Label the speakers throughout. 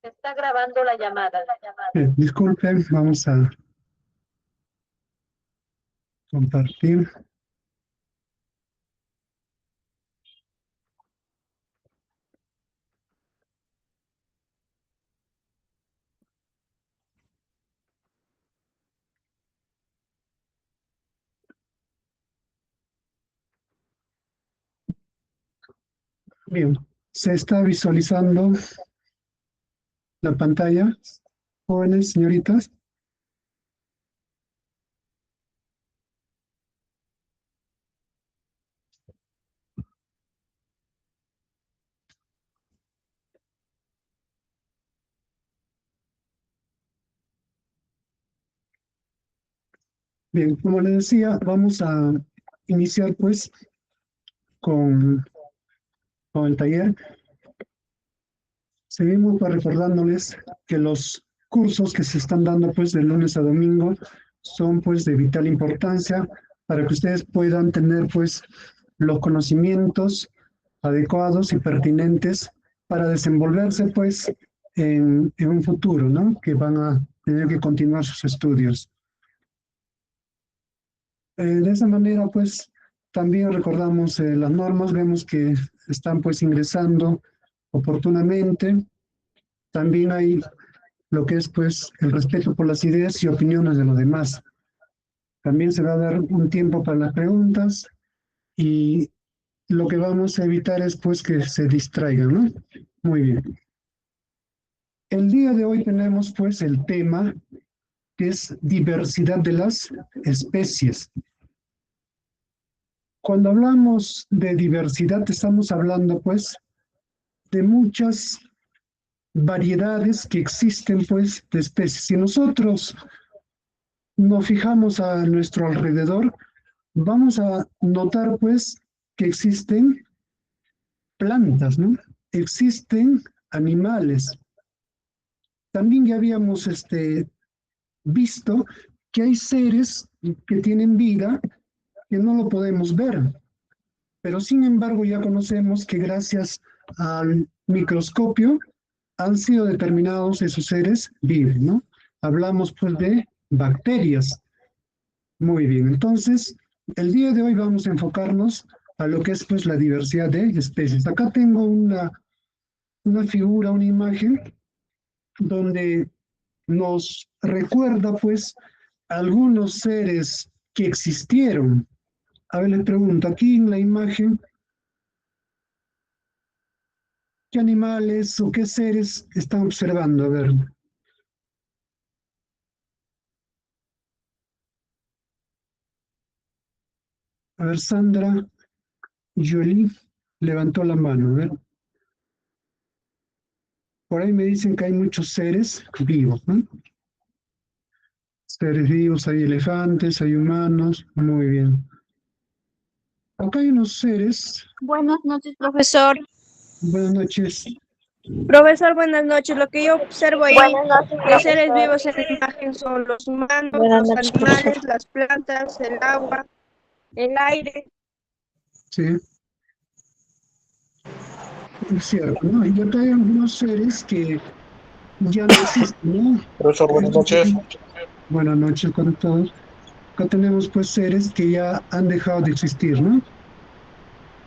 Speaker 1: Está grabando la llamada.
Speaker 2: Disculpen, vamos a compartir. Bien, se está visualizando la pantalla, jóvenes, señoritas. Bien, como les decía, vamos a iniciar pues con, con el taller. Seguimos pues, recordándoles que los cursos que se están dando pues de lunes a domingo son pues de vital importancia para que ustedes puedan tener pues los conocimientos adecuados y pertinentes para desenvolverse pues en un futuro, ¿no? Que van a tener que continuar sus estudios. De esa manera pues también recordamos las normas, vemos que están pues ingresando oportunamente. También hay lo que es pues el respeto por las ideas y opiniones de los demás. También se va a dar un tiempo para las preguntas y lo que vamos a evitar es pues que se distraigan, ¿no? Muy bien. El día de hoy tenemos pues el tema que es diversidad de las especies. Cuando hablamos de diversidad estamos hablando pues de muchas variedades que existen pues de especies. Si nosotros nos fijamos a nuestro alrededor, vamos a notar pues que existen plantas, ¿no? Existen animales. También ya habíamos visto que hay seres que tienen vida que no lo podemos ver, pero sin embargo ya conocemos que gracias al microscopio han sido determinados esos seres vivos, ¿no? Hablamos pues de bacterias. Muy bien, entonces el día de hoy vamos a enfocarnos a lo que es pues la diversidad de especies. Acá tengo una figura, una imagen donde nos recuerda pues algunos seres que existieron. A ver, les pregunto, aquí en la imagen, ¿qué animales o qué seres están observando? A ver, Sandra Jolie levantó la mano. A ver, por ahí me dicen que hay muchos seres vivos, ¿no? Seres vivos, hay elefantes, hay humanos, muy bien. Acá hay unos seres,
Speaker 3: Buenas noches, profesor.
Speaker 2: buenas noches,
Speaker 3: Profesor, buenas noches. Lo que yo observo ahí,
Speaker 1: Buenas noches,
Speaker 3: los seres
Speaker 1: profesor.
Speaker 3: vivos en la imagen son los humanos,
Speaker 1: Buenas
Speaker 3: los
Speaker 1: noches,
Speaker 3: animales,
Speaker 1: profesor.
Speaker 3: las plantas, el agua, el aire.
Speaker 2: sí, es cierto, ¿no? Y acá hay algunos seres que ya no existen, ¿no?
Speaker 4: Profesor, buenas noches.
Speaker 2: Buenas noches con todos. Acá tenemos pues seres que ya han dejado de existir, ¿no?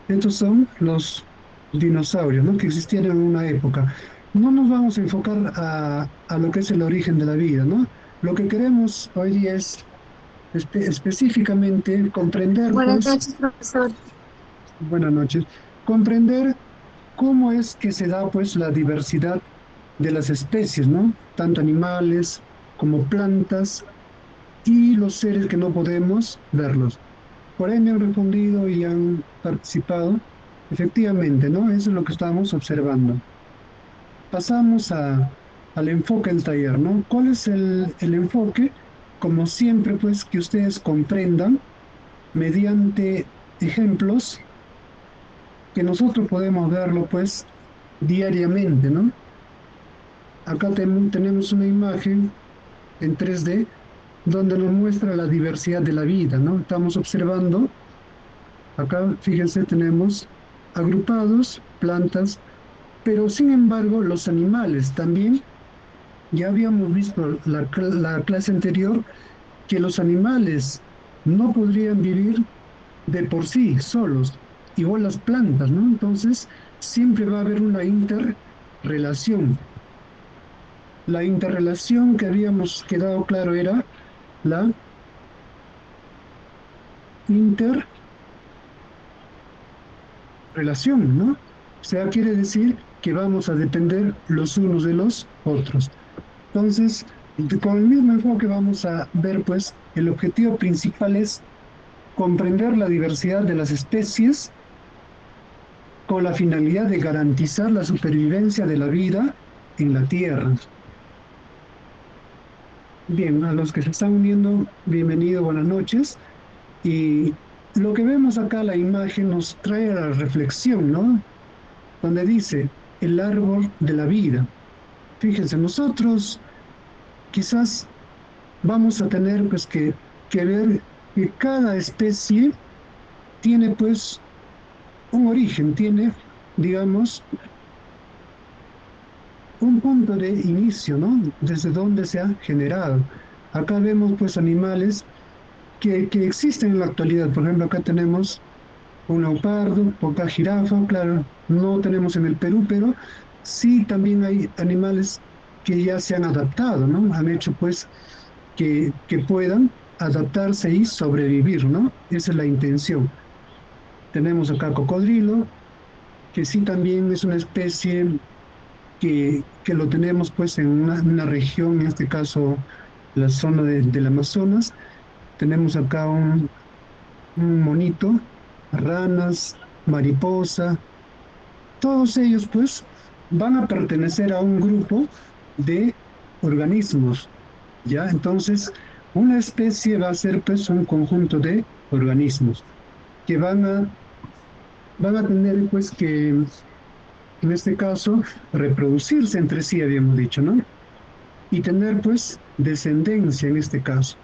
Speaker 2: Estos son los dinosaurios, ¿no? Que existieron en una época. No nos vamos a enfocar a lo que es el origen de la vida, ¿no? Lo que queremos hoy día es específicamente comprender,
Speaker 3: Buenas
Speaker 2: pues,
Speaker 3: noches, profesor.
Speaker 2: buenas noches, comprender cómo es que se da, pues, la diversidad de las especies, ¿no? Tanto animales como plantas y los seres que no podemos verlos. Por ahí me han respondido y han participado. Efectivamente, ¿no? Eso es lo que estamos observando. Pasamos al enfoque del taller, ¿no? ¿Cuál es el enfoque? Como siempre, pues, que ustedes comprendan mediante ejemplos que nosotros podemos verlo, pues, diariamente, ¿no? Acá tenemos una imagen en 3D donde nos muestra la diversidad de la vida, ¿no? Estamos observando, acá, fíjense, tenemos agrupados plantas, Pero sin embargo, los animales también, ya habíamos visto la clase anterior, que los animales no podrían vivir de por sí, solos, igual las plantas, ¿no? Entonces, siempre va a haber una interrelación. La interrelación que habíamos quedado claro era la interrelación, ¿no? O sea, quiere decir que vamos a depender los unos de los otros. Entonces, con el mismo enfoque vamos a ver, pues, el objetivo principal es comprender la diversidad de las especies con la finalidad de garantizar la supervivencia de la vida en la Tierra. Bien, a los que se están uniendo, bienvenido, buenas noches. Y lo que vemos acá, la imagen nos trae a la reflexión, ¿no? Donde dice el árbol de la vida. Fíjense, nosotros quizás vamos a tener pues que ver que cada especie tiene pues un origen, tiene, digamos, un punto de inicio, ¿no? Desde donde se ha generado. Acá vemos pues animales que existen en la actualidad. Por ejemplo, acá tenemos un leopardo, poca jirafa, claro, no tenemos en el Perú, pero sí también hay animales que ya se han adaptado, ¿no? Han hecho pues que puedan adaptarse y sobrevivir, ¿no? Esa es la intención. Tenemos acá cocodrilo, que sí también es una especie que lo tenemos pues en una región, en este caso la zona del Amazonas. Tenemos acá un monito, ranas, mariposa, todos ellos pues van a pertenecer a un grupo de organismos, ¿ya? Entonces, una especie va a ser pues un conjunto de organismos que van a tener pues que, en este caso, reproducirse entre sí, habíamos dicho, ¿no? Y tener pues descendencia en este caso.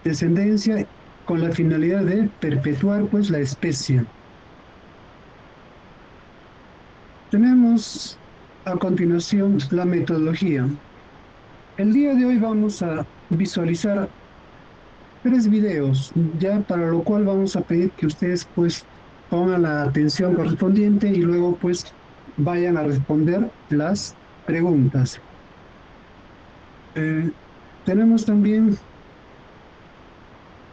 Speaker 2: Descendencia con la finalidad de perpetuar pues la especie. Tenemos a continuación la metodología. El día de hoy vamos a visualizar tres videos, ya para lo cual vamos a pedir que ustedes pues pongan la atención correspondiente y luego pues vayan a responder las preguntas. Eh, tenemos también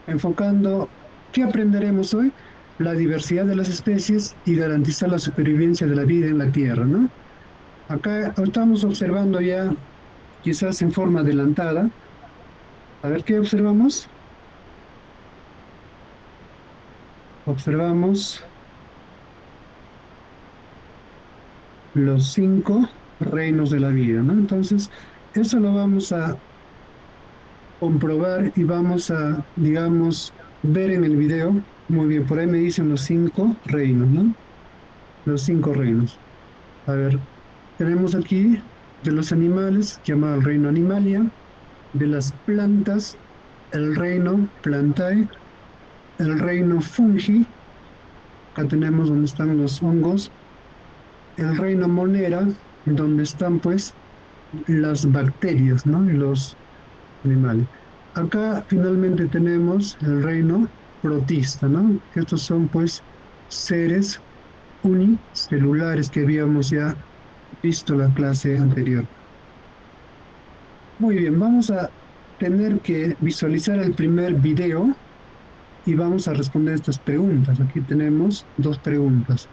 Speaker 2: enfocando qué aprenderemos hoy, la diversidad de las especies y garantizar la supervivencia de la vida en la Tierra, ¿no? Acá estamos observando ya, quizás en forma adelantada, a ver qué observamos. Observamos los cinco reinos de la vida, ¿no? Entonces, eso lo vamos a comprobar y vamos a, digamos, ver en el video. Muy bien, por ahí me dicen los cinco reinos, ¿no? Los cinco reinos. A ver, tenemos aquí de los animales, llamado el reino Animalia, de las plantas, el reino Plantae, el reino Fungi, acá tenemos donde están los hongos, el reino Monera, donde están pues las bacterias, ¿no? Y los animales. Acá finalmente tenemos el reino protista, ¿no? Estos son pues seres unicelulares que habíamos ya visto en la clase anterior. Muy bien, vamos a tener que visualizar el primer video y vamos a responder estas preguntas. Aquí tenemos dos preguntas.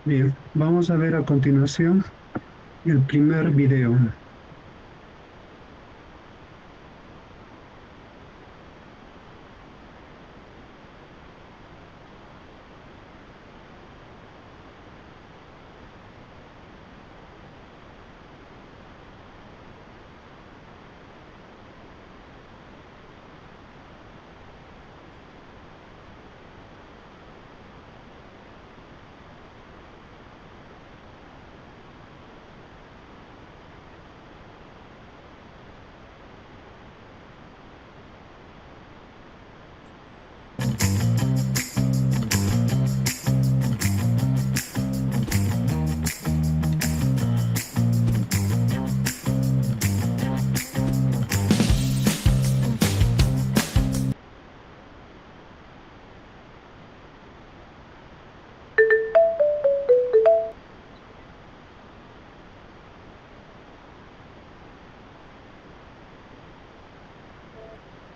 Speaker 2: Bien, vamos a ver a continuación el primer video.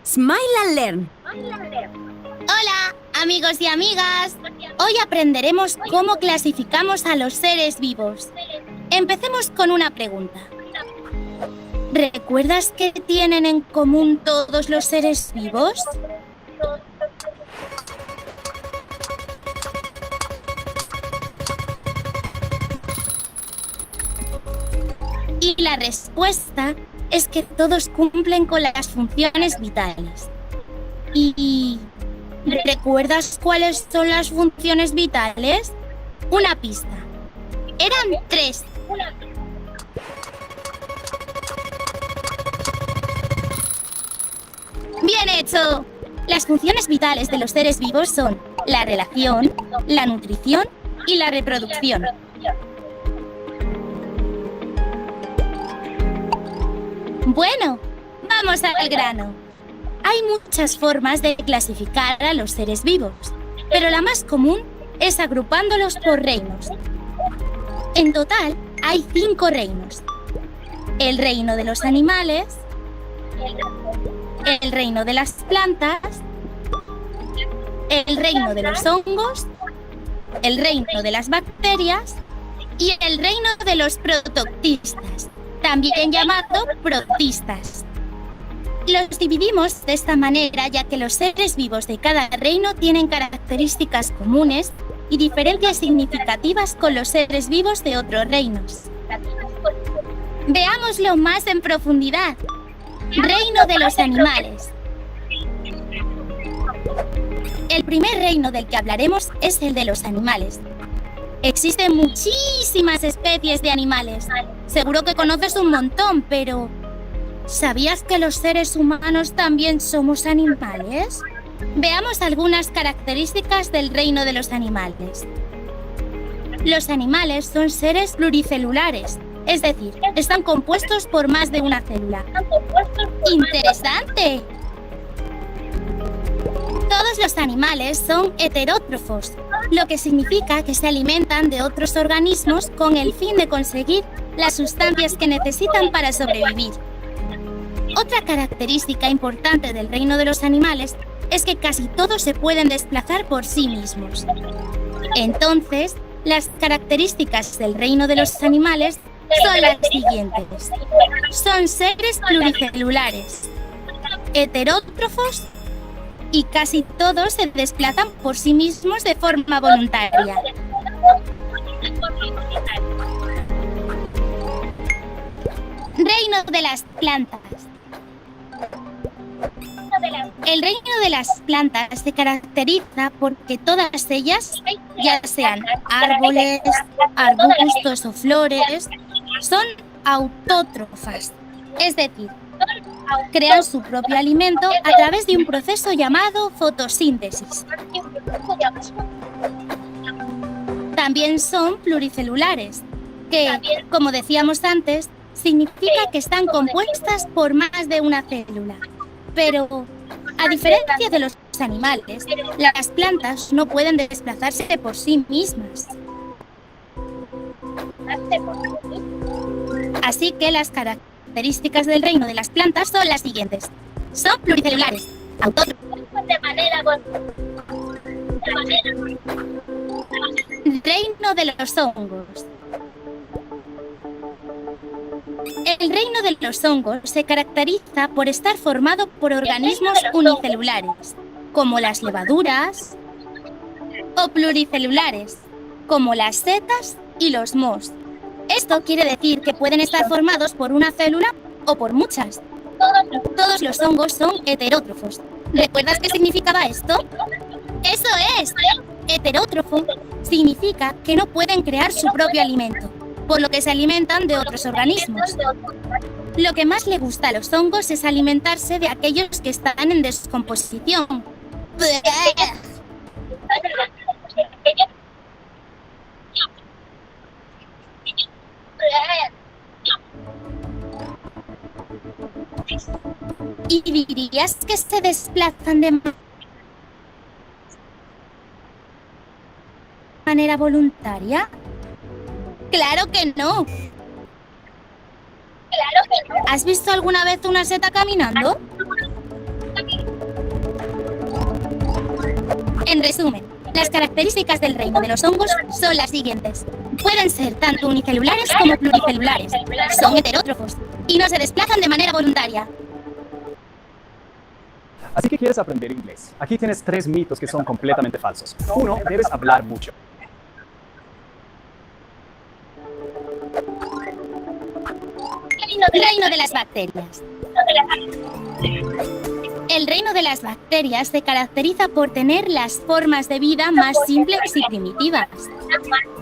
Speaker 4: Smile and Learn.
Speaker 5: Hola, amigos y amigas. Hoy aprenderemos cómo clasificamos a los seres vivos. Empecemos con una pregunta. ¿Recuerdas qué tienen en común todos los seres vivos? Y la respuesta es que todos cumplen con las funciones vitales. ¿Y recuerdas cuáles son las funciones vitales? Una pista. Eran 3. ¡Bien hecho! Las funciones vitales de los seres vivos son la relación, la nutrición y la reproducción. Bueno, vamos al grano. Hay muchas formas de clasificar a los seres vivos, pero la más común es agrupándolos por reinos. En total, hay 5 reinos. El reino de los animales, el reino de las plantas, el reino de los hongos, el reino de las bacterias y el reino de los protoctistas, también llamado protistas. Los dividimos de esta manera ya que los seres vivos de cada reino tienen características comunes y diferencias significativas con los seres vivos de otros reinos. Veámoslo más en profundidad. Reino de los animales. El primer reino del que hablaremos es el de los animales. Existen muchísimas especies de animales. Seguro que conoces un montón, pero ¿sabías que los seres humanos también somos animales? Veamos algunas características del reino de los animales. Los animales son seres pluricelulares, es decir, están compuestos por más de una célula. ¡Interesante! Todos los animales son heterótrofos, lo que significa que se alimentan de otros organismos con el fin de conseguir las sustancias que necesitan para sobrevivir. Otra característica importante del reino de los animales es que casi todos se pueden desplazar por sí mismos. Entonces, las características del reino de los animales son las siguientes. Son seres pluricelulares, heterótrofos y casi todos se desplazan por sí mismos de forma voluntaria. Reino de las plantas. El reino de las plantas se caracteriza porque todas ellas, ya sean árboles, arbustos o flores, son autótrofas, es decir, crean su propio alimento a través de un proceso llamado fotosíntesis. También son pluricelulares, que, como decíamos antes, significa que están compuestas por más de una célula. Pero, a diferencia de los animales, las plantas no pueden desplazarse por sí mismas. Así que las características del reino de las plantas son las siguientes. Son pluricelulares, autótrofos. Reino de los hongos. El reino de los hongos se caracteriza por estar formado por organismos unicelulares, como las levaduras, o pluricelulares, como las setas y los mohos. Esto quiere decir que pueden estar formados por una célula o por muchas. Todos los hongos son heterótrofos. ¿Recuerdas qué significaba esto? ¡Eso es! Heterótrofo significa que no pueden crear su propio alimento, por lo que se alimentan de otros organismos. Lo que más le gusta a los hongos es alimentarse de aquellos que están en descomposición. ¿Y dirías que se desplazan de manera voluntaria? ¡Claro que no! ¿Has visto alguna vez una seta caminando? resumen, las características del reino de los hongos son las siguientes. Pueden ser tanto unicelulares como pluricelulares. Son heterótrofos y no se desplazan de manera voluntaria.
Speaker 4: Así que quieres aprender inglés. Aquí tienes 3 mitos que son completamente falsos. 1, debes hablar mucho.
Speaker 5: Reino de las bacterias. El reino de las bacterias se caracteriza por tener las formas de vida más simples y primitivas.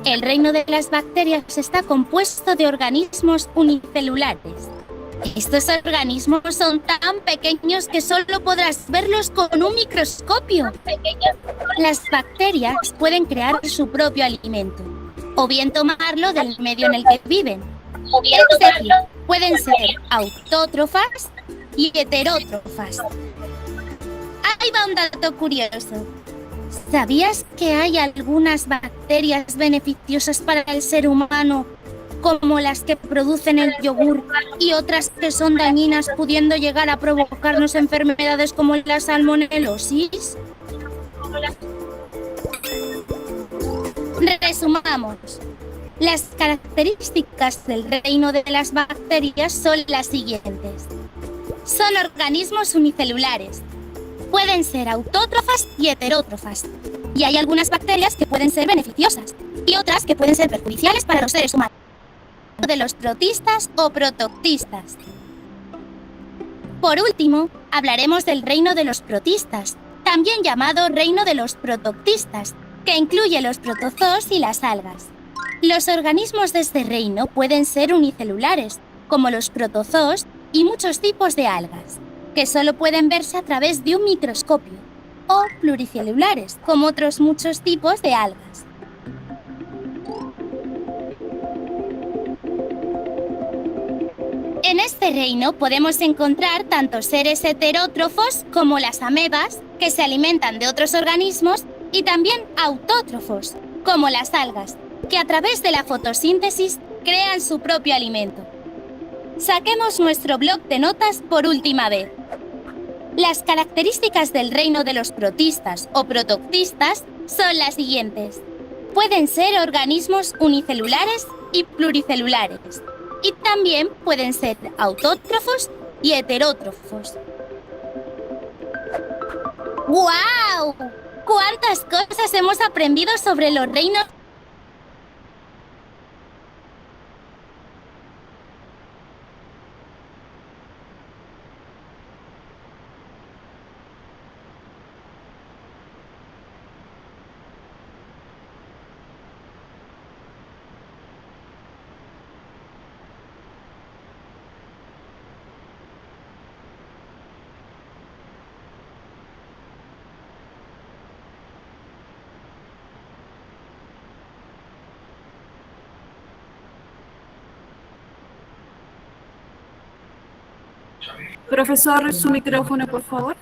Speaker 5: El reino de las bacterias está compuesto de organismos unicelulares. Estos organismos son tan pequeños que solo podrás verlos con un microscopio. Las bacterias pueden crear su propio alimento, o bien tomarlo del medio en el que viven. Es decir, pueden ser autótrofas y heterótrofas. Ahí va un dato curioso. ¿Sabías que hay algunas bacterias beneficiosas para el ser humano, como las que producen el yogur, y otras que son dañinas, pudiendo llegar a provocarnos enfermedades como la salmonelosis? Resumamos. Las características del reino de las bacterias son las siguientes. Son organismos unicelulares. Pueden ser autótrofas y heterótrofas. Y hay algunas bacterias que pueden ser beneficiosas y otras que pueden ser perjudiciales para los seres humanos. De los protistas o protoctistas. Por último, hablaremos del reino de los protistas, también llamado reino de los protoctistas, que incluye los protozoos y las algas. Los organismos de este reino pueden ser unicelulares, como los protozoos y muchos tipos de algas, que solo pueden verse a través de un microscopio, o pluricelulares, como otros muchos tipos de algas. En este reino podemos encontrar tanto seres heterótrofos como las amebas, que se alimentan de otros organismos, y también autótrofos, como las algas, que a través de la fotosíntesis crean su propio alimento. Saquemos nuestro bloc de notas por última vez. Las características del reino de los protistas o protoctistas son las siguientes. Pueden ser organismos unicelulares y pluricelulares. Y también pueden ser autótrofos y heterótrofos. ¡Guau! ¿Cuántas cosas hemos aprendido sobre los reinos?
Speaker 6: Profesor, su micrófono, por favor.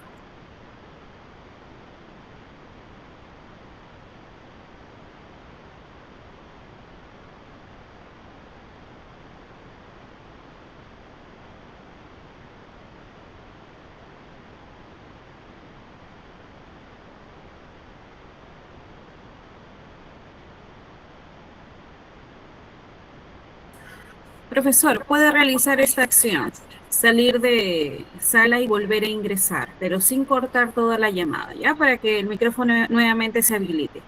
Speaker 6: Profesor, puede realizar esta acción, salir de sala y volver a ingresar, pero sin cortar toda la llamada, ¿ya? Para que el micrófono nuevamente se habilite,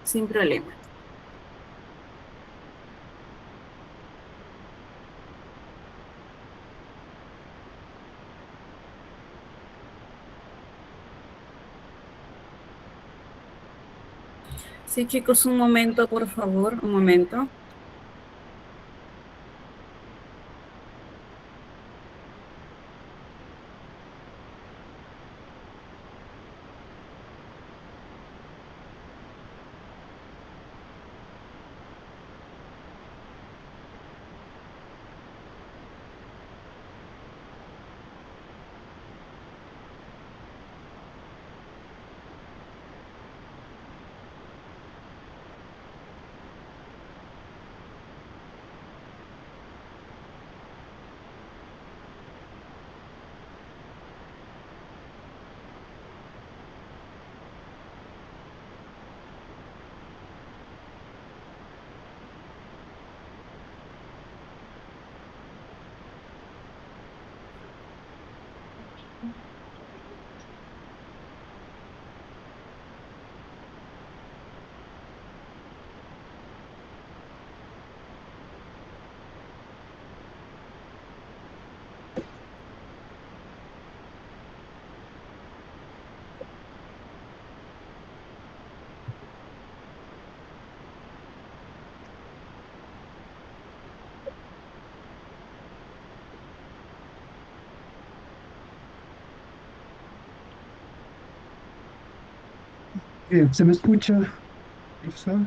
Speaker 6: sin problema. Sí, chicos, un momento, por favor, un momento.
Speaker 2: Bien, ¿se me escucha, profesor?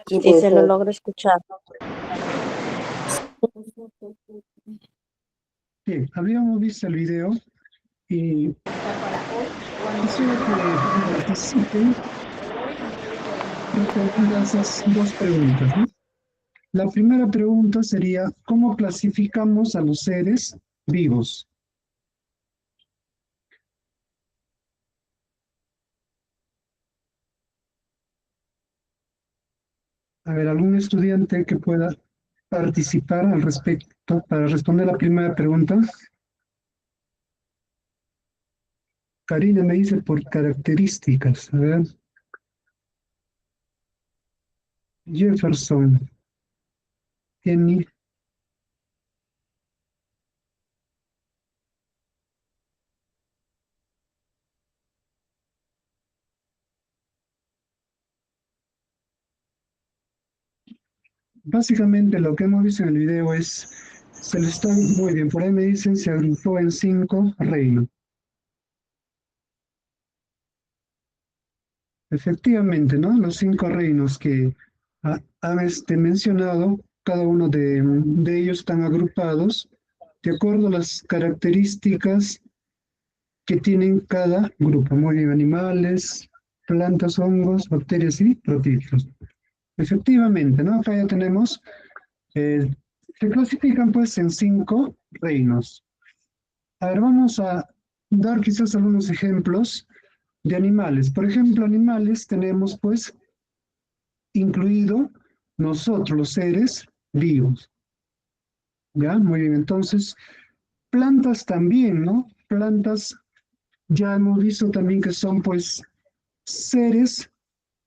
Speaker 1: Sí, se lo logro escuchar.
Speaker 2: Bien, habíamos visto el video y quisiera que participen respondiendo a esas dos preguntas, ¿no? La primera pregunta sería, ¿cómo clasificamos a los seres vivos? A ver, ¿algún estudiante que pueda participar al respecto para responder la primera pregunta? Karina me dice por características. A ver. Jefferson. Jenny. Básicamente lo que hemos visto en el video es, se le está muy bien, por ahí me dicen se agrupó en 5 reinos. Efectivamente, ¿no? Los 5 reinos que han mencionado, cada uno de ellos están agrupados de acuerdo a las características que tienen cada grupo. Muy bien, animales, plantas, hongos, bacterias y protistas. Efectivamente, ¿no? Acá ya tenemos, se clasifican pues en 5 reinos. A ver, vamos a dar quizás algunos ejemplos de animales. Por ejemplo, animales tenemos pues incluido nosotros, los seres vivos. ¿Ya? Muy bien, entonces, plantas también, ¿no? Plantas ya hemos visto también que son pues seres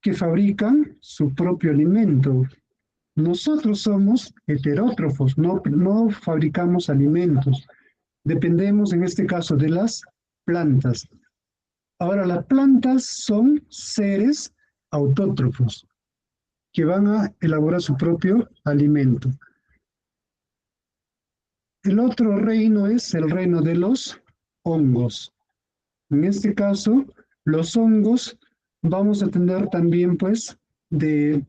Speaker 2: que fabrican su propio alimento. Nosotros somos heterótrofos, no fabricamos alimentos. Dependemos en este caso de las plantas. Ahora, las plantas son seres autótrofos que van a elaborar su propio alimento. El otro reino es el reino de los hongos. En este caso, los hongos vamos a tener también pues de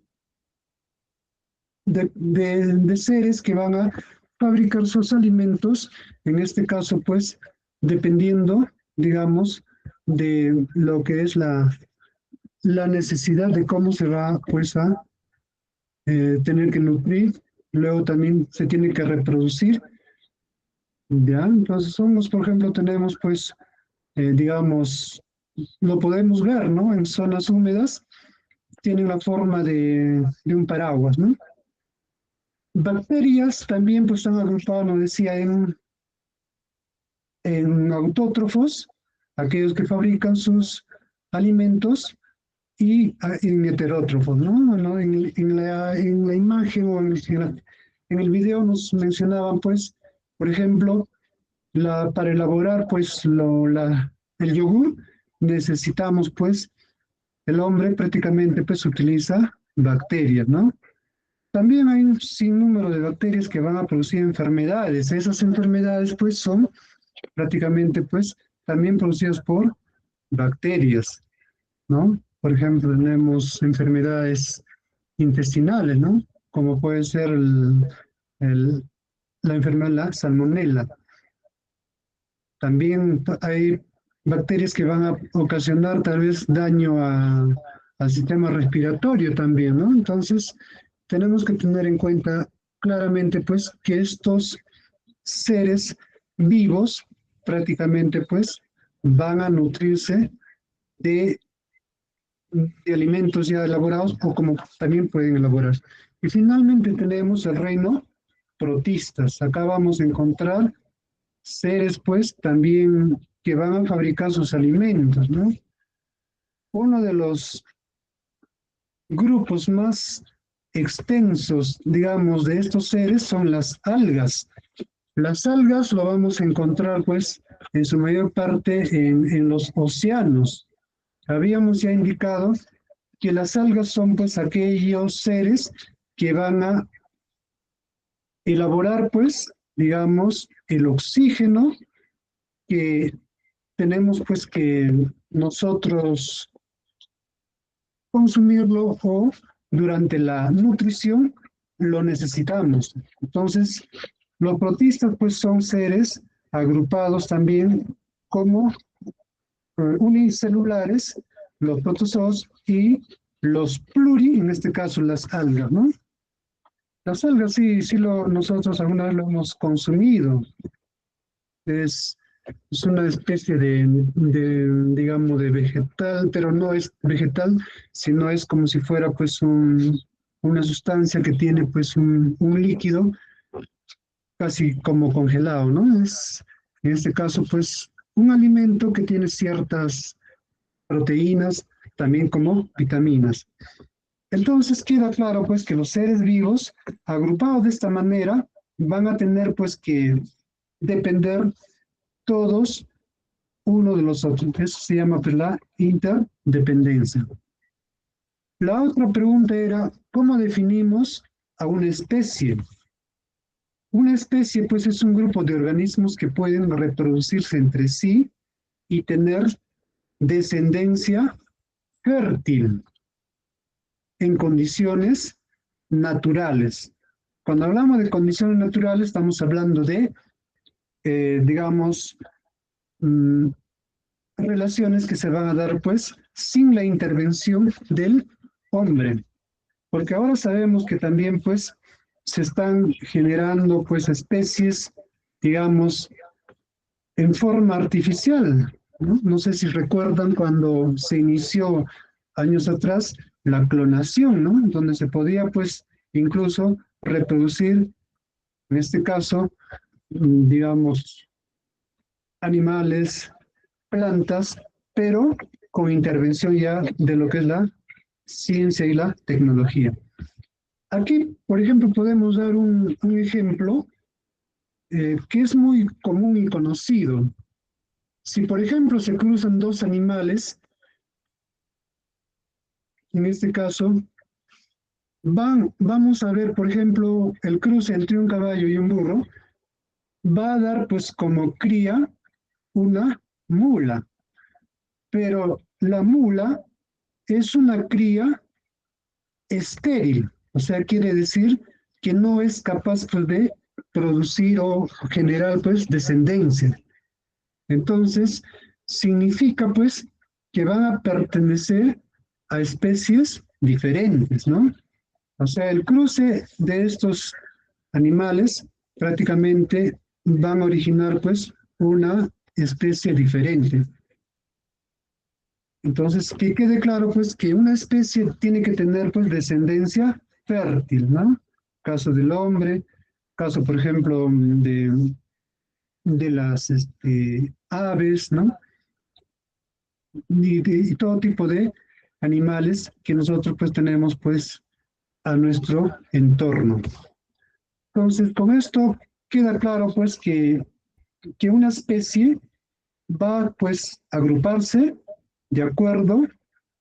Speaker 2: seres que van a fabricar sus alimentos, en este caso pues dependiendo, digamos, de lo que es la necesidad de cómo se va pues a tener que nutrir, luego también se tiene que reproducir, ¿ya? Entonces hongos, por ejemplo, tenemos pues, digamos, lo podemos ver, ¿no? En zonas húmedas, tienen la forma de un paraguas, ¿no? Bacterias también pues están agrupadas, nos decía, en autótrofos, aquellos que fabrican sus alimentos, y en heterótrofos, ¿no? Bueno, en la imagen o en el video nos mencionaban, pues, por ejemplo, para elaborar, pues, el yogur, necesitamos, pues, el hombre prácticamente, pues, utiliza bacterias, ¿no? También hay un sinnúmero de bacterias que van a producir enfermedades. Esas enfermedades, pues, son prácticamente, pues, también producidas por bacterias, ¿no? Por ejemplo, tenemos enfermedades intestinales, ¿no? Como puede ser la enfermedad de la salmonela. También hay bacterias que van a ocasionar tal vez daño al sistema respiratorio también, ¿no? Entonces, tenemos que tener en cuenta claramente, pues, que estos seres vivos prácticamente, pues, van a nutrirse de alimentos ya elaborados o como también pueden elaborar. Y finalmente tenemos el reino protistas. Acá vamos a encontrar seres, pues, también que van a fabricar sus alimentos, ¿no? Uno de los grupos más extensos, digamos, de estos seres son las algas. Las algas lo vamos a encontrar, pues, en su mayor parte en los océanos. Habíamos ya indicado que las algas son, pues, aquellos seres que van a elaborar, pues, digamos, el oxígeno que tenemos, pues, que nosotros consumirlo o durante la nutrición lo necesitamos. Entonces, los protistas pues son seres agrupados también como unicelulares, los protozoos y los pluri, en este caso las algas, ¿no? Las algas nosotros alguna vez lo hemos consumido. Es es una especie digamos, de vegetal, pero no es vegetal, sino es como si fuera pues una sustancia que tiene pues un líquido casi como congelado, ¿no? Es, en este caso, pues, un alimento que tiene ciertas proteínas, también como vitaminas. Entonces queda claro pues que los seres vivos, agrupados de esta manera, van a tener pues que depender todos uno de los otros. Eso se llama pues, la interdependencia. La otra pregunta era, ¿cómo definimos a una especie? Una especie, pues, es un grupo de organismos que pueden reproducirse entre sí y tener descendencia fértil en condiciones naturales. Cuando hablamos de condiciones naturales, estamos hablando de, digamos, mm, relaciones que se van a dar pues sin la intervención del hombre, porque ahora sabemos que también pues se están generando pues especies, digamos, en forma artificial, ¿no? No sé si recuerdan cuando se inició años atrás la clonación, ¿no? Donde se podía pues incluso reproducir, en este caso, digamos, animales, plantas, pero con intervención ya de lo que es la ciencia y la tecnología. Aquí, por ejemplo, podemos dar un ejemplo que es muy común y conocido. Si, por ejemplo, se cruzan dos animales, en este caso, vamos a ver, por ejemplo, el cruce entre un caballo y un burro, va a dar pues como cría una mula, pero la mula es una cría estéril, o sea, quiere decir que no es capaz pues, de producir o generar pues descendencia. Entonces, significa pues que van a pertenecer a especies diferentes, ¿no? O sea, el cruce de estos animales prácticamente van a originar pues una especie diferente. Entonces, que quede claro, pues, que una especie tiene que tener, pues, descendencia fértil, ¿no? Caso del hombre, caso, por ejemplo, de las aves, ¿no? Y todo tipo de animales que nosotros, pues, tenemos, pues, a nuestro entorno. Entonces, con esto queda claro, pues, que una especie va, pues, a agruparse de acuerdo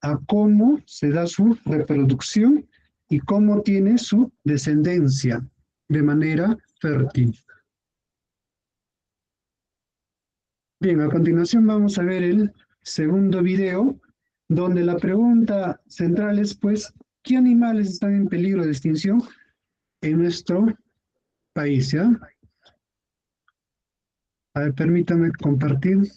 Speaker 2: a cómo se da su reproducción y cómo tiene su descendencia de manera fértil. Bien, a continuación vamos a ver el segundo video, donde la pregunta central es, pues, ¿qué animales están en peligro de extinción en nuestro país? ¿Ya? A ver, permítame compartir.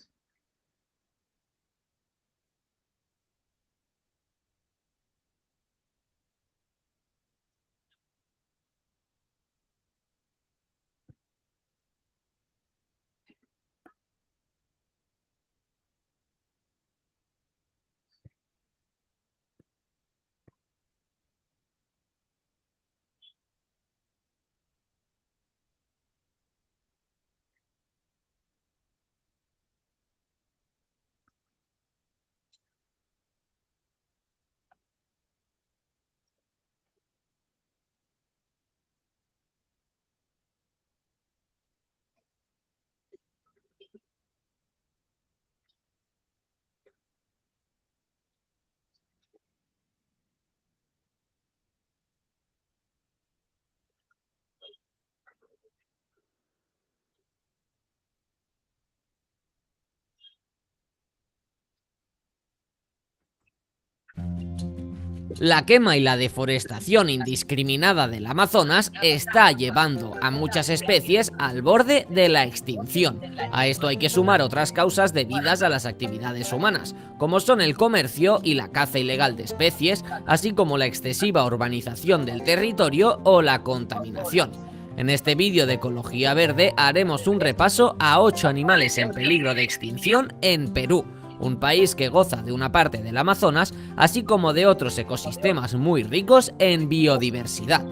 Speaker 7: La quema y la deforestación indiscriminada del Amazonas está llevando a muchas especies al borde de la extinción. A esto hay que sumar otras causas debidas a las actividades humanas, como son el comercio y la caza ilegal de especies, así como la excesiva urbanización del territorio o la contaminación. En este vídeo de Ecología Verde haremos un repaso a 8 animales en peligro de extinción en Perú, un país que goza de una parte del Amazonas, así como de otros ecosistemas muy ricos en biodiversidad.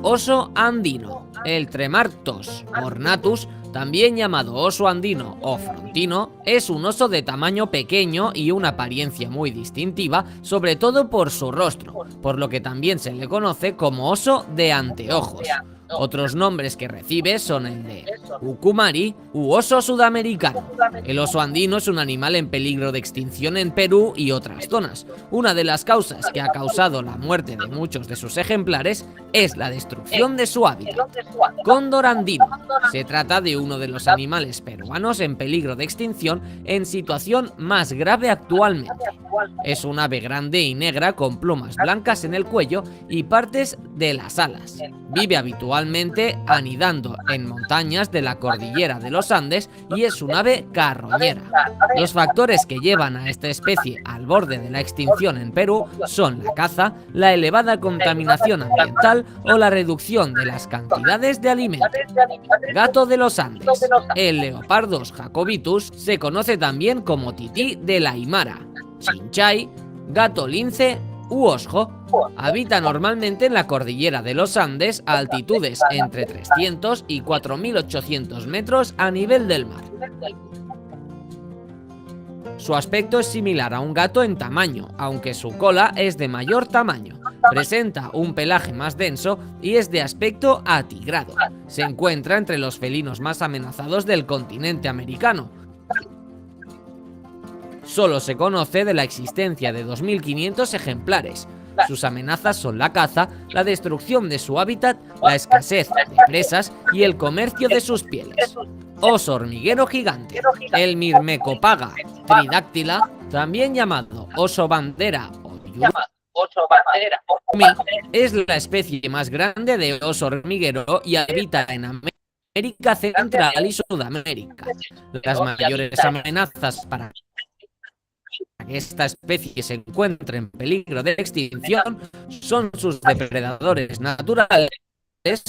Speaker 7: Oso andino. El Tremarctos ornatus, también llamado oso andino o frontino, es un oso de tamaño pequeño y una apariencia muy distintiva, sobre todo por su rostro, por lo que también se le conoce como oso de anteojos. Otros nombres que recibe son el de ucumari u oso sudamericano. El oso andino es un animal en peligro de extinción en Perú y otras zonas. Una de las causas que ha causado la muerte de muchos de sus ejemplares es la destrucción de su hábitat. Cóndor andino. Se trata de uno de los animales peruanos en peligro de extinción en situación más grave actualmente. Es un ave grande y negra con plumas blancas en el cuello y partes de las alas. Vive habitualmente anidando en montañas de la cordillera de los Andes y es un ave carroñera. Los factores que llevan a esta especie al borde de la extinción en Perú son la caza, la elevada contaminación ambiental o la reducción de las cantidades de alimento. Gato de los Andes. El Leopardus jacobitus se conoce también como tití de la Aymara, chinchay, gato lince u osjo. Habita normalmente en la cordillera de los Andes a altitudes entre 300 y 4.800 metros a nivel del mar. Su aspecto es similar a un gato en tamaño, aunque su cola es de mayor tamaño. Presenta un pelaje más denso y es de aspecto atigrado. Se encuentra entre los felinos más amenazados del continente americano. Solo se conoce de la existencia de 2.500 ejemplares. Sus amenazas son la caza, la destrucción de su hábitat, la escasez de presas y el comercio de sus pieles. Oso hormiguero gigante. El Myrmecopaga tridáctila, también llamado oso bandera o yurumi, es la especie más grande de oso hormiguero y habita en América Central y Sudamérica. Las mayores amenazas para que esta especie se encuentre en peligro de extinción son sus depredadores naturales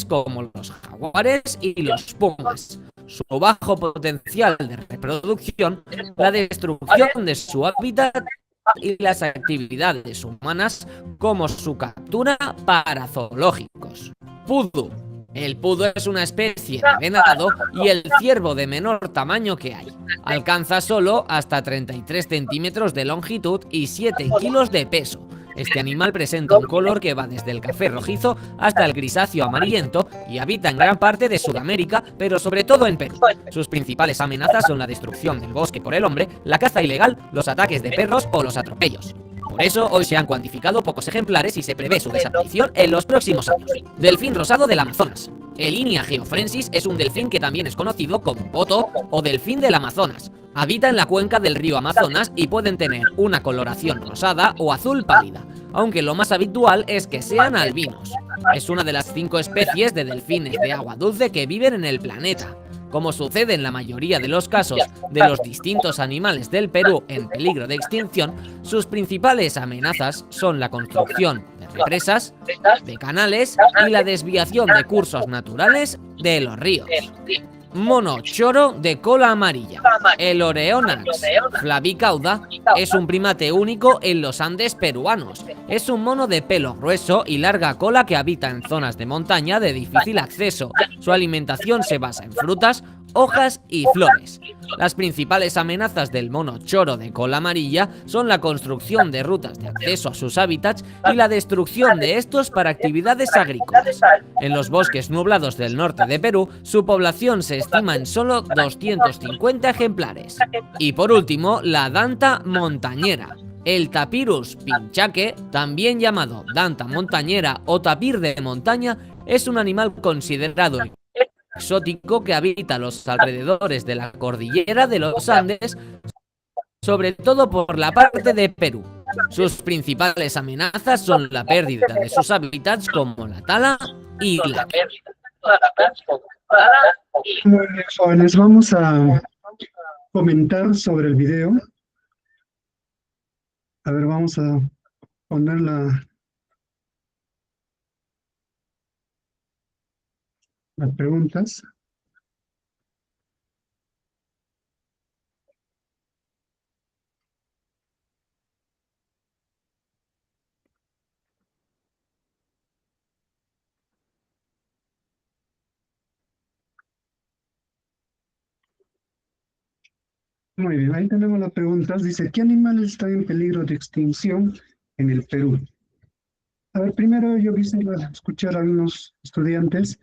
Speaker 7: como los jaguares y los pumas, su bajo potencial de reproducción, la destrucción de su hábitat y las actividades humanas como su captura para zoológicos. Pudu. El pudo es una especie de venado y el ciervo de menor tamaño que hay. Alcanza solo hasta 33 centímetros de longitud y 7 kilos de peso. Este animal presenta un color que va desde el café rojizo hasta el grisáceo amarillento y habita en gran parte de Sudamérica, pero sobre todo en Perú. Sus principales amenazas son la destrucción del bosque por el hombre, la caza ilegal, los ataques de perros o los atropellos. Por eso, hoy se han cuantificado pocos ejemplares y se prevé su desaparición en los próximos años. Delfín rosado del Amazonas. El Inia geofrensis es un delfín que también es conocido como poto o delfín del Amazonas. Habita en la cuenca del río Amazonas y pueden tener una coloración rosada o azul pálida, aunque lo más habitual es que sean albinos. Es una de las 5 especies de delfines de agua dulce que viven en el planeta. Como sucede en la mayoría de los casos de los distintos animales del Perú en peligro de extinción, sus principales amenazas son la construcción de represas, de canales y la desviación de cursos naturales de los ríos. Mono choro de cola amarilla. El Oreonax flavicauda es un primate único en los Andes peruanos. Es un mono de pelo grueso y larga cola que habita en zonas de montaña de difícil acceso. Su alimentación se basa en frutas, hojas y flores. Las principales amenazas del mono choro de cola amarilla son la construcción de rutas de acceso a sus hábitats y la destrucción de estos para actividades agrícolas. En los bosques nublados del norte de Perú, su población se estima en solo 250 ejemplares. Y por último, la danta montañera. El Tapirus pinchaque, también llamado danta montañera o tapir de montaña, es un animal considerado exótico que habita los alrededores de la cordillera de los Andes, sobre todo por la parte de Perú. Sus principales amenazas son la pérdida de sus hábitats como la tala y la quema.
Speaker 2: Muy bien, jóvenes, vamos a comentar sobre el video. A ver, vamos a poner las preguntas. Muy bien, ahí tenemos las preguntas. Dice, ¿qué animales están en peligro de extinción en el Perú? A ver, primero yo quisiera escuchar a algunos estudiantes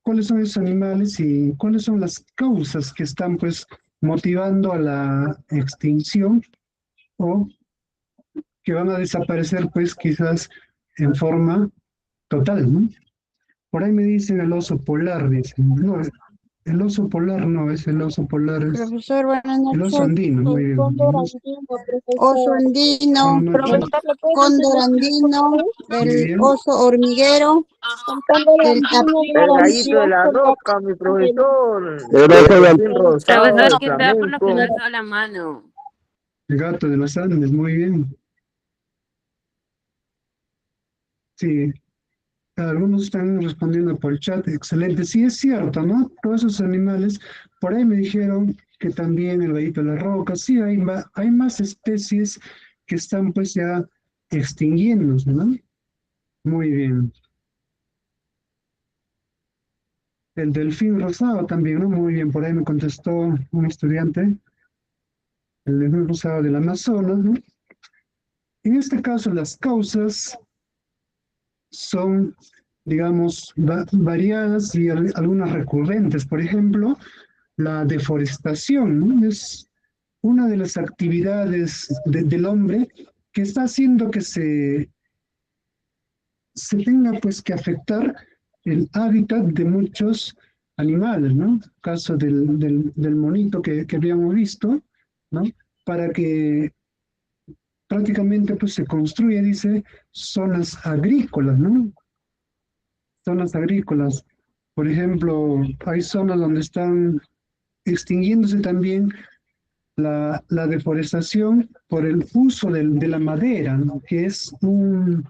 Speaker 2: cuáles son esos animales y cuáles son las causas que están pues motivando a la extinción o que van a desaparecer pues quizás en forma total, ¿no? Por ahí me dicen el oso polar, dicen. No, el oso polar no, es el oso polar, es
Speaker 3: Profesor, buenas
Speaker 2: el oso
Speaker 3: noches.
Speaker 2: andino, muy bien.
Speaker 3: Oso andino,
Speaker 2: Buenas noches.
Speaker 3: cóndor andino,
Speaker 2: Muy
Speaker 3: el
Speaker 2: bien.
Speaker 3: oso hormiguero, el
Speaker 8: El gallito de la roca, mi profesor. Delfín rosado,
Speaker 9: Profesor,
Speaker 8: el
Speaker 9: que está por lo que
Speaker 8: flamenco.
Speaker 9: me ha dado la mano.
Speaker 2: El gato de los Andes, muy bien. Sí, algunos están respondiendo por el chat, excelente. Sí, es cierto, ¿no? Todos esos animales, por ahí me dijeron que también el gallito de la roca, sí, hay más especies que están pues ya extinguiéndose, ¿no? Muy bien. El delfín rosado también, ¿no? Muy bien, por ahí me contestó un estudiante, el delfín rosado del Amazonas, ¿no? En este caso, las causas son, digamos, variadas y algunas recurrentes. Por ejemplo, la deforestación, ¿no? Es una de las actividades del hombre que está haciendo que se tenga pues que afectar el hábitat de muchos animales, ¿no? Caso del monito que habíamos visto, ¿no? Para que prácticamente pues se construye, dice, zonas agrícolas, ¿no? Zonas agrícolas. Por ejemplo, hay zonas donde están extinguiéndose también la deforestación por el uso de la madera, ¿no? Que es un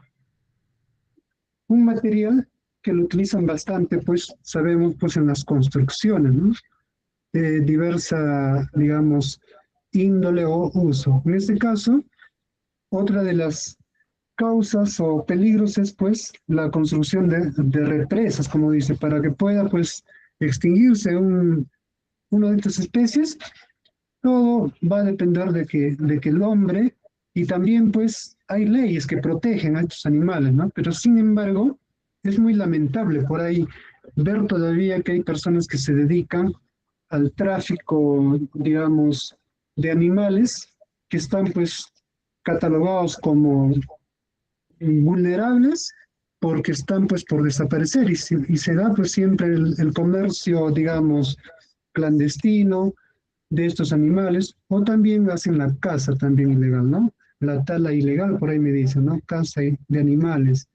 Speaker 2: material que lo utilizan bastante, pues sabemos, pues en las construcciones, ¿no? De diversa, digamos, índole o uso. En este caso, otra de las causas o peligros es pues la construcción de represas, como dice, para que pueda pues extinguirse una de estas especies. Todo va a depender de que el hombre, y también pues hay leyes que protegen a estos animales, ¿no? Pero sin embargo, es muy lamentable por ahí ver todavía que hay personas que se dedican al tráfico, digamos, de animales que están pues catalogados como vulnerables porque están pues por desaparecer y se da pues siempre el comercio, digamos, clandestino de estos animales, o también hacen la caza también ilegal, ¿no? La tala ilegal, por ahí me dicen, ¿no? Caza de animales.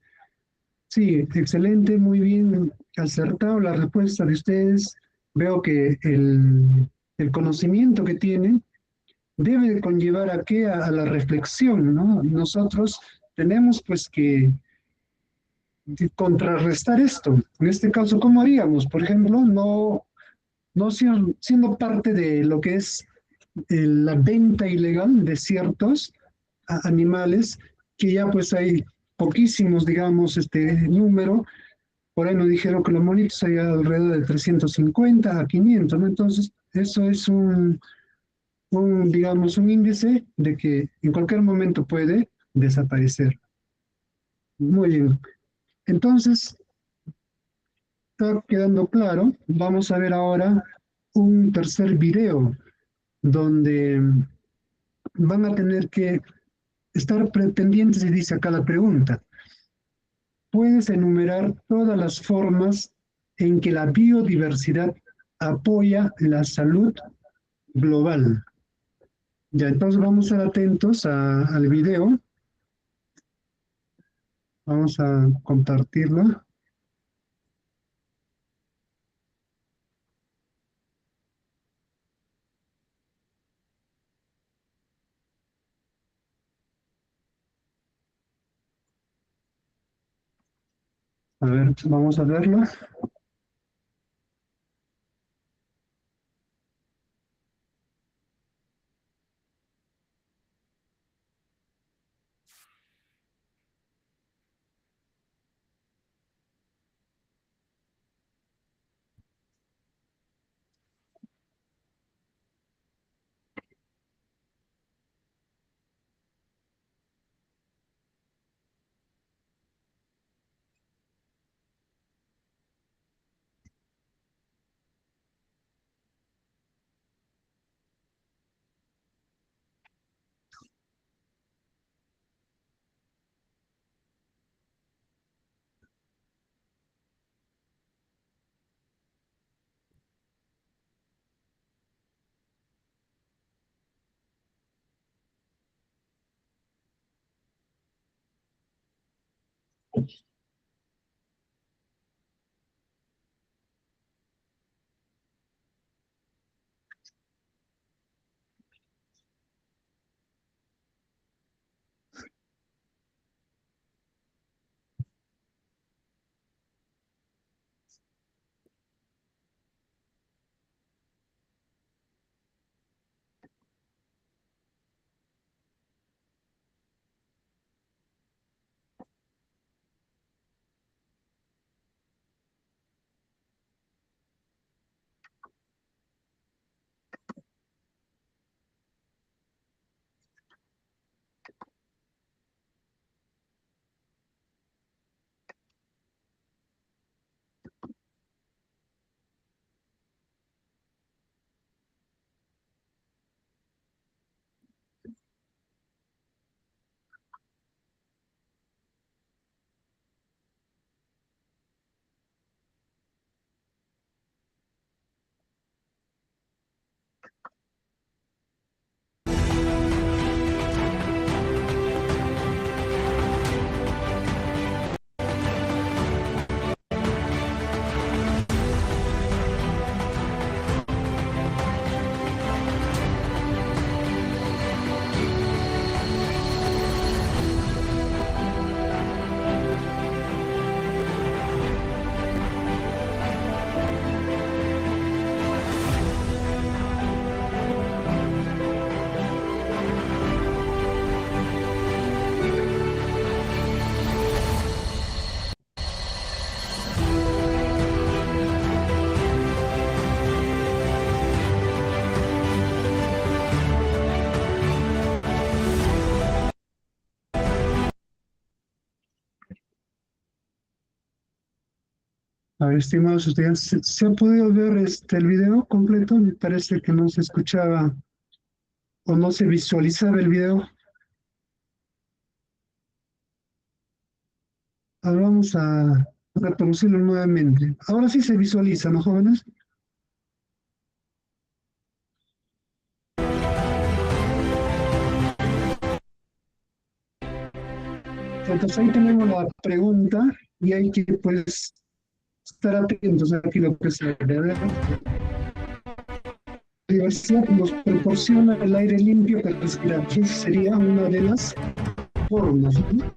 Speaker 2: Sí, excelente, muy bien acertado la respuesta de ustedes. Veo que el conocimiento que tienen debe de conllevar a qué, a la reflexión, ¿no? Nosotros tenemos pues que contrarrestar esto. En este caso, ¿cómo haríamos? Por ejemplo, no siendo parte de lo que es la venta ilegal de ciertos animales, que ya pues hay poquísimos, digamos, este número. Por ahí nos dijeron que los monitos hay alrededor de 350 a 500, ¿no? Entonces, eso es digamos, un índice de que en cualquier momento puede desaparecer. Muy bien. Entonces, está quedando claro. Vamos a ver ahora un tercer video donde van a tener que estar pendientes y dice acá la pregunta. ¿Puedes enumerar todas las formas en que la biodiversidad apoya la salud global. Ya, entonces vamos a estar atentos al video. Vamos a compartirlo. A ver, vamos a verlo. A ver, estimados estudiantes, ¿se ha podido ver el video completo? Me parece que no se escuchaba o no se visualizaba el video. Ahora vamos a reproducirlo nuevamente. Ahora sí se visualiza, ¿no, jóvenes? Entonces ahí tenemos la pregunta y hay que pues estar atentos a aquí lo que se debe. La diversidad nos proporciona el aire limpio para respirar. Esa sería una de las formas, ¿no?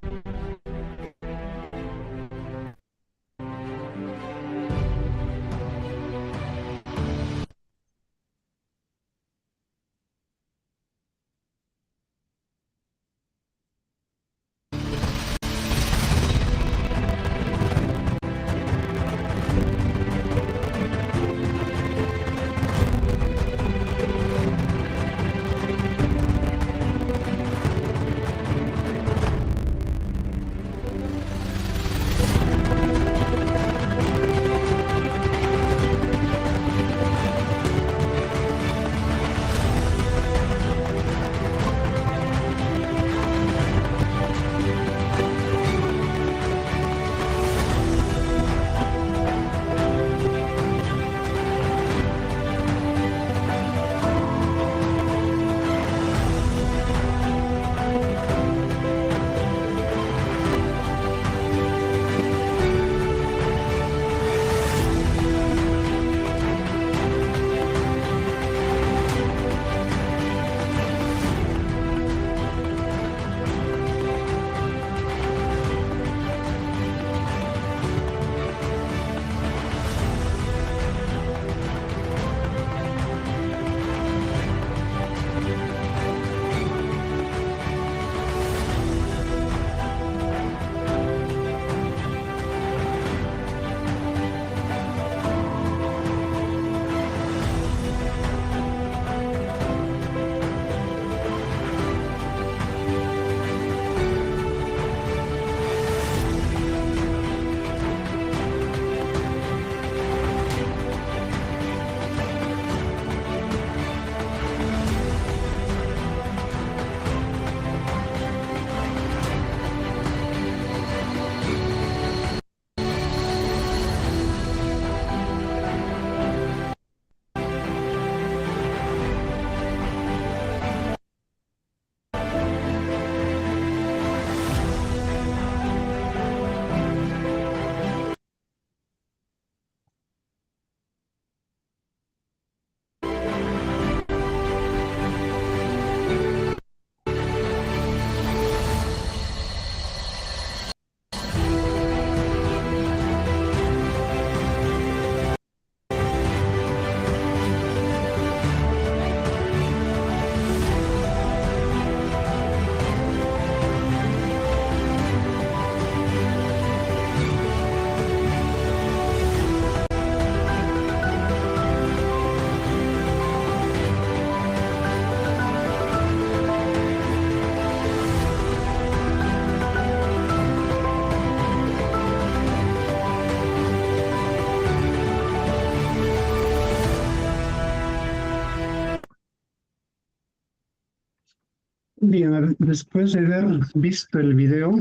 Speaker 2: Bien, a ver, después de haber visto el video,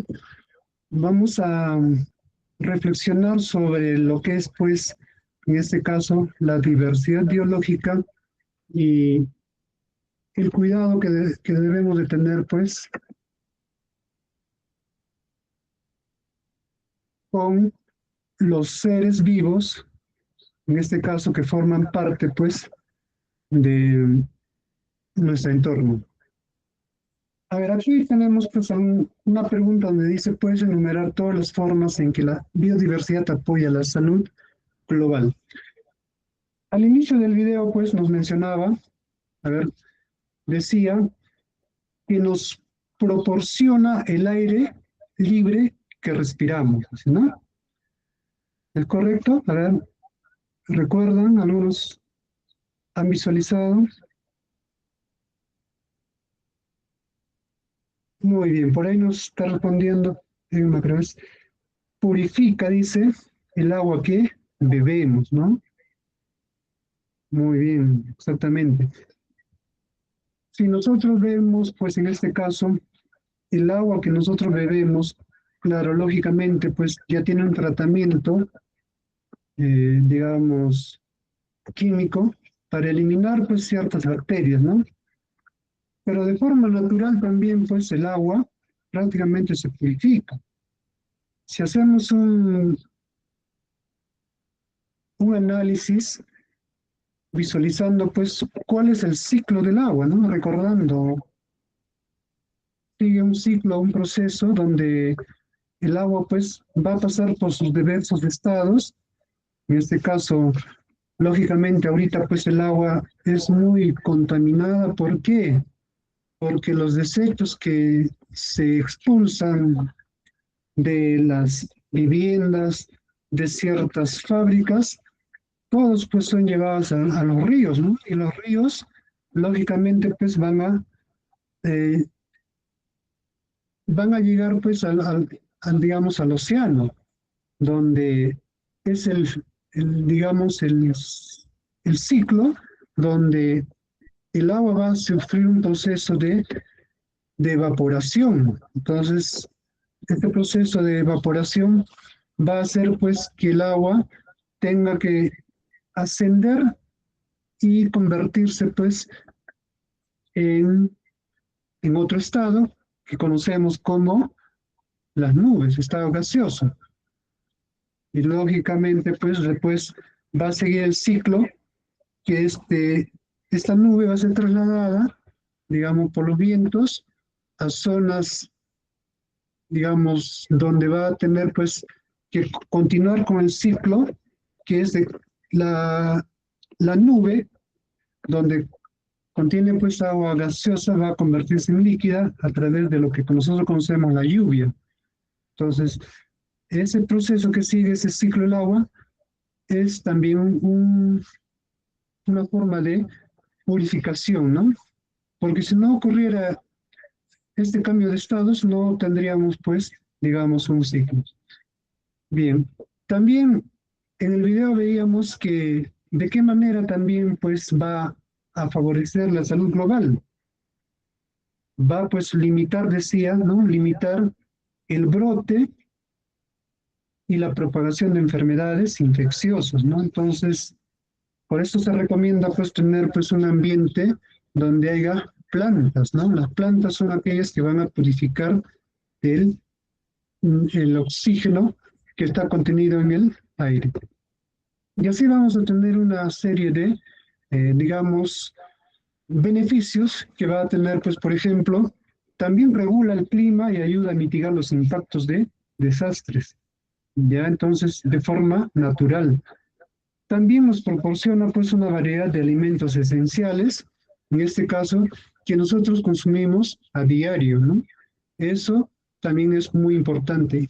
Speaker 2: vamos a reflexionar sobre lo que es, pues, en este caso, la diversidad biológica y el cuidado que debemos de tener, pues, con los seres vivos, en este caso, que forman parte, pues, de nuestro entorno. A ver, aquí tenemos pues una pregunta donde dice, ¿puedes enumerar todas las formas en que la biodiversidad apoya la salud global? Al inicio del video pues nos mencionaba, a ver, decía que nos proporciona el aire libre que respiramos, ¿no? ¿Es correcto? A ver, ¿recuerdan? ¿Algunos han visualizado? Muy bien, por ahí nos está respondiendo creo es, purifica, dice, el agua que bebemos, ¿no? Muy bien, exactamente. Si nosotros vemos, pues en este caso, el agua que nosotros bebemos, claro, lógicamente, pues ya tiene un tratamiento, digamos, químico, para eliminar, pues, ciertas bacterias, ¿no? Pero de forma natural también, pues, el agua prácticamente se purifica. Si hacemos un análisis visualizando, pues, cuál es el ciclo del agua, ¿no? Recordando, sigue un ciclo, un proceso donde el agua, pues, va a pasar por sus diversos estados. En este caso, lógicamente, ahorita, pues, el agua es muy contaminada. ¿Por qué? Porque los desechos que se expulsan de las viviendas, de ciertas fábricas, todos pues son llevados a los ríos, ¿no? Y los ríos, lógicamente, pues van a llegar pues digamos, al océano, donde es digamos, el ciclo donde el agua va a sufrir un proceso de evaporación. Entonces, este proceso de evaporación va a hacer pues que el agua tenga que ascender y convertirse pues en otro estado que conocemos como las nubes, estado gaseoso. Y lógicamente pues después va a seguir el ciclo que esta nube va a ser trasladada, digamos, por los vientos a zonas, digamos, donde va a tener pues que continuar con el ciclo que es de la nube, donde contiene pues agua gaseosa, va a convertirse en líquida a través de lo que nosotros conocemos la lluvia. Entonces, ese proceso que sigue ese ciclo del agua es también una forma de purificación, ¿no? Porque si no ocurriera este cambio de estados, no tendríamos pues, digamos, un ciclo. Bien, también en el video veíamos que de qué manera también pues va a favorecer la salud global. Va pues limitar, decía, ¿no? Limitar el brote y la propagación de enfermedades infecciosas, ¿no? Entonces, por eso se recomienda pues tener pues un ambiente donde haya plantas, ¿no? Las plantas son aquellas que van a purificar el oxígeno que está contenido en el aire. Y así vamos a tener una serie de, digamos, beneficios que va a tener, pues, por ejemplo, también regula el clima y ayuda a mitigar los impactos de desastres, ya entonces de forma natural. También nos proporciona, pues, una variedad de alimentos esenciales, en este caso, que nosotros consumimos a diario, ¿no? Eso también es muy importante.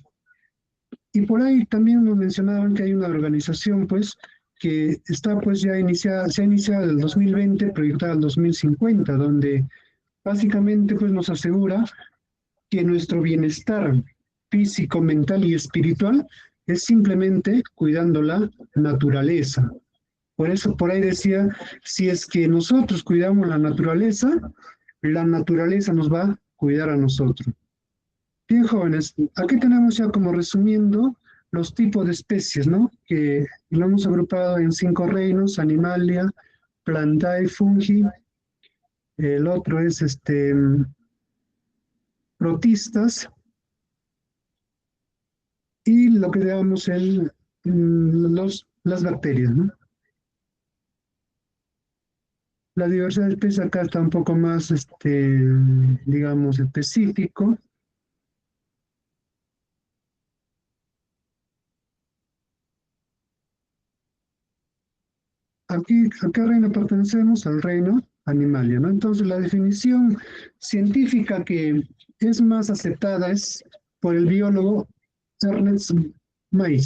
Speaker 2: Y por ahí también nos mencionaban que hay una organización, pues, que está, pues, ya iniciada, se ha iniciado en el 2020, proyectada al 2050, donde básicamente, pues, nos asegura que nuestro bienestar físico, mental y espiritual es simplemente cuidando la naturaleza. Por eso, por ahí decía, si es que nosotros cuidamos la naturaleza, la naturaleza nos va a cuidar a nosotros. Bien, jóvenes, aquí tenemos ya como resumiendo los tipos de especies, ¿no? Que lo hemos agrupado en 5 reinos: Animalia, Plantae, Fungi. El otro es protistas. Y lo que llamamos las bacterias, ¿no? La diversidad de especies acá está un poco más, digamos, específico. Aquí, ¿a qué reino pertenecemos? Al reino Animalia, ¿no? Entonces, la definición científica que es más aceptada es por el biólogo Ernest Mayr,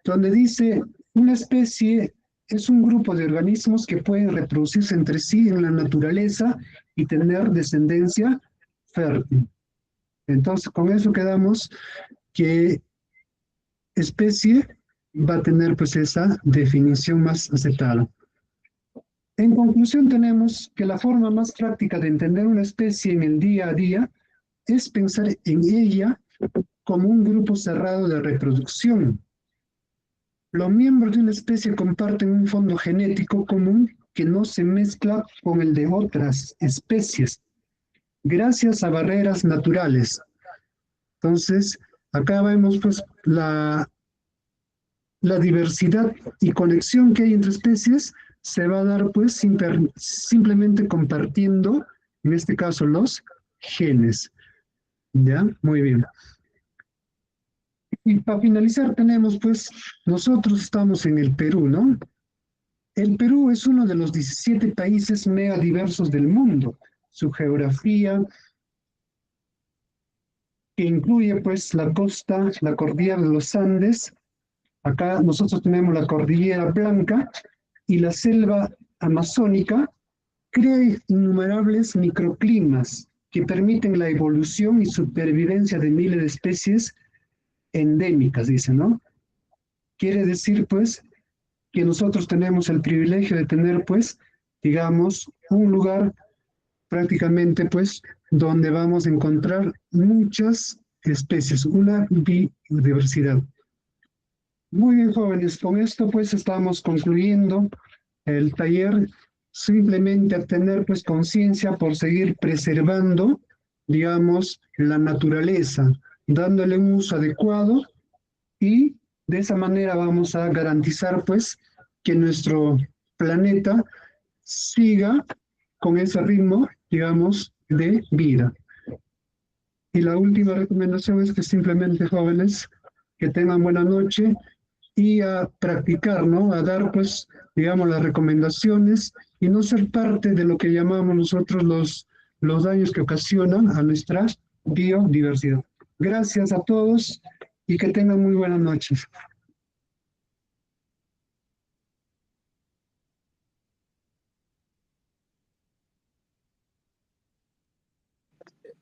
Speaker 2: donde dice: una especie es un grupo de organismos que pueden reproducirse entre sí en la naturaleza y tener descendencia fértil. Entonces, con eso quedamos que especie va a tener pues esa definición más aceptada. En conclusión, tenemos que la forma más práctica de entender una especie en el día a día es pensar en ella como un grupo cerrado de reproducción. Los miembros de una especie comparten un fondo genético común que no se mezcla con el de otras especies, gracias a barreras naturales. Entonces, acá vemos pues la diversidad y conexión que hay entre especies se va a dar pues simplemente compartiendo, en este caso, los genes. ¿Ya? Muy bien. Y para finalizar tenemos pues, nosotros estamos en el Perú, ¿no? El Perú es uno de los 17 países mega diversos del mundo. Su geografía, que incluye pues la costa, la cordillera de los Andes. Acá nosotros tenemos la cordillera Blanca y la selva amazónica, crea innumerables microclimas que permiten la evolución y supervivencia de miles de especies endémicas, dice, ¿no? Quiere decir, pues, que nosotros tenemos el privilegio de tener, pues, digamos, un lugar prácticamente, pues, donde vamos a encontrar muchas especies, una biodiversidad. Muy bien, jóvenes, con esto, pues, estamos concluyendo el taller. Simplemente a tener, pues, conciencia por seguir preservando, digamos, la naturaleza, dándole un uso adecuado, y de esa manera vamos a garantizar pues que nuestro planeta siga con ese ritmo, digamos, de vida. Y la última recomendación es que simplemente, jóvenes, que tengan buena noche y a practicar, ¿no? A dar pues, digamos, las recomendaciones y no ser parte de lo que llamamos nosotros los daños que ocasionan a nuestra biodiversidad. Gracias a todos y que tengan muy buenas noches.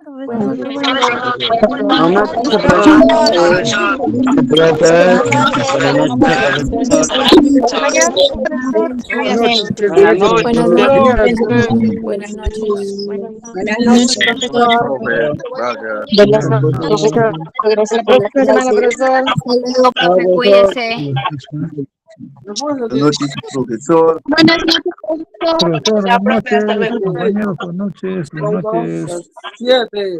Speaker 8: Buenas noches, profesor.
Speaker 3: Buenas noches,
Speaker 9: Profesor, buenas noches, compañeros, buenas noches, buenas noches.
Speaker 8: 7.